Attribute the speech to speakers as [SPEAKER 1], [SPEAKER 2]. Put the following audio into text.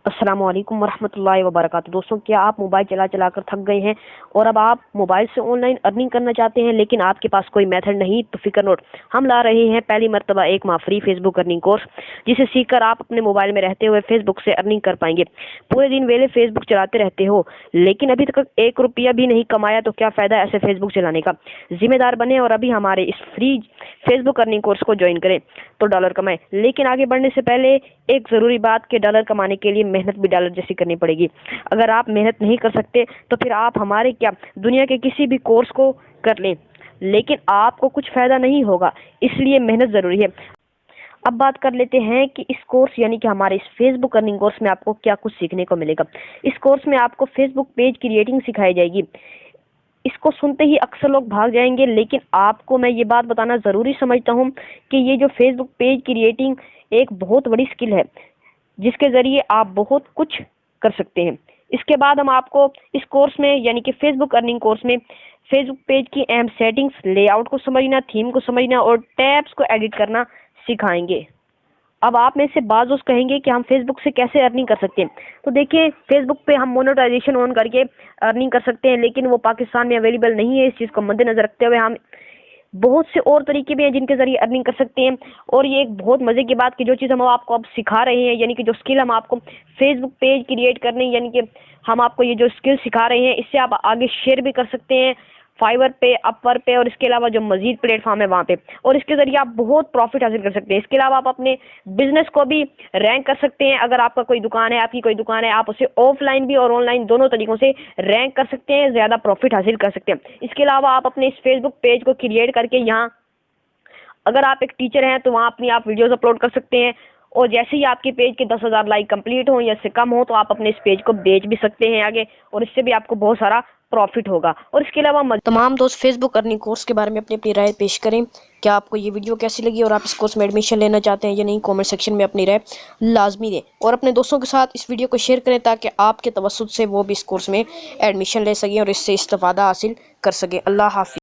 [SPEAKER 1] السلام علیکم ورحمۃ اللہ وبرکاتہ۔ دوستوں، کیا آپ موبائل چلا چلا کر تھک گئے ہیں اور اب آپ موبائل سے آن لائن ارننگ کرنا چاہتے ہیں لیکن آپ کے پاس کوئی میتھڈ نہیں؟ تو فکر نوٹ، ہم لا رہے ہیں پہلی مرتبہ ایک ماہ فری فیس بک ارننگ کورس، جسے سیکھ کر آپ اپنے موبائل میں رہتے ہوئے فیس بک سے ارننگ کر پائیں گے۔ پورے دن ویلے فیس بک چلاتے رہتے ہو لیکن ابھی تک 1 روپیہ بھی نہیں کمایا تو کیا فائدہ ایسے فیس بک چلانے کا؟ ذمہ دار بنے اور ابھی ہمارے اس فری فیس بک ارننگ کورس کو جوائن کریں تو ڈالر کمائیں۔ لیکن آگے بڑھنے سے پہلے ایک ضروری بات کہ ڈالر کمانے کے لیے محنت بھی ڈالر جیسی کرنی پڑے گی۔ اگر آپ محنت نہیں کر سکتے تو پھر آپ ہمارے کیا دنیا کے کسی بھی کورس کو کر لیں، لیکن آپ کو کچھ فائدہ نہیں ہوگا، اس لیے محنت ضروری ہے۔ اب بات کر لیتے ہیں کہ اس کورس یعنی کہ ہمارے اس فیس بک ارننگ کورس میں آپ کو کیا کچھ سیکھنے کو ملے گا۔ اس کورس میں آپ کو فیس بک پیج کریٹنگ سکھائی جائے گی۔ اس کو سنتے ہی اکثر لوگ بھاگ جائیں گے، لیکن آپ کو میں یہ بات بتانا ضروری سمجھتا ہوں کہ یہ جو فیس بک پیج کریٹنگ ایک بہت بڑی سکل ہے جس کے ذریعے آپ بہت کچھ کر سکتے ہیں۔ اس کے بعد ہم آپ کو اس کورس میں یعنی کہ فیس بک ارننگ کورس میں فیس بک پیج کی اہم سیٹنگز، لے آؤٹ کو سمجھنا، تھیم کو سمجھنا اور ٹیبس کو ایڈٹ کرنا سکھائیں گے۔ اب آپ میں سے بعض دوست کہیں گے کہ ہم فیس بک سے کیسے ارننگ کر سکتے ہیں؟ تو دیکھیں، فیس بک پہ ہم مونیٹائزیشن آن کر کے ارننگ کر سکتے ہیں، لیکن وہ پاکستان میں اویلیبل نہیں ہے۔ اس چیز کو مد نظر رکھتے ہوئے ہم بہت سے اور طریقے بھی ہیں جن کے ذریعے ارننگ کر سکتے ہیں۔ اور یہ ایک بہت مزے کی بات کہ جو چیز ہم آپ کو اب سکھا رہے ہیں یعنی کہ جو اسکل ہم آپ کو فیس بک پیج کریٹ کرنے یعنی کہ ہم آپ کو یہ جو اسکل سکھا رہے ہیں اس سے آپ آگے شیئر بھی کر سکتے ہیں فائور پہ، اپور پہ، اور اس کے علاوہ جو مزید پلیٹ فارم ہے وہاں پہ، اور اس کے ذریعے آپ بہت پروفٹ حاصل کر سکتے ہیں۔ اس کے علاوہ آپ اپنے بزنس کو بھی رینک کر سکتے ہیں۔ اگر آپ کا کوئی دکان ہے، آپ کی کوئی دکان ہے، آپ اسے آف لائن بھی اور آن لائن دونوں طریقوں سے رینک کر سکتے ہیں، زیادہ پروفٹ حاصل کر سکتے ہیں۔ اس کے علاوہ آپ اپنے اس فیس بک پیج کو کریٹ کر کے یہاں اگر آپ ایک ٹیچر ہیں تو وہاں اپنی آپ ویڈیوز اپلوڈ کر سکتے ہیں، اور جیسے ہی آپ کے پیج کے 10,000 لائک کمپلیٹ ہوں یا اس سے کم ہو تو آپ اپنے اس پیج کو بیچ بھی سکتے ہیں آگے، اور اس سے بھی آپ کو بہت سارا پروفٹ ہوگا۔ اور اس کے علاوہ تمام دوست فیس بک ارننگ کورس کے بارے میں اپنی رائے پیش کریں۔ کیا آپ کو یہ ویڈیو کیسی لگی اور آپ اس کورس میں ایڈمیشن لینا چاہتے ہیں یا نہیں؟ کامنٹ سیکشن میں اپنی رائے لازمی دیں اور اپنے دوستوں کے ساتھ اس ویڈیو کو شیئر کریں تاکہ آپ کے توسط سے وہ بھی اس کورس میں ایڈمیشن لے سکیں اور اس سے استفادہ حاصل کر سکیں۔ اللہ حافظ۔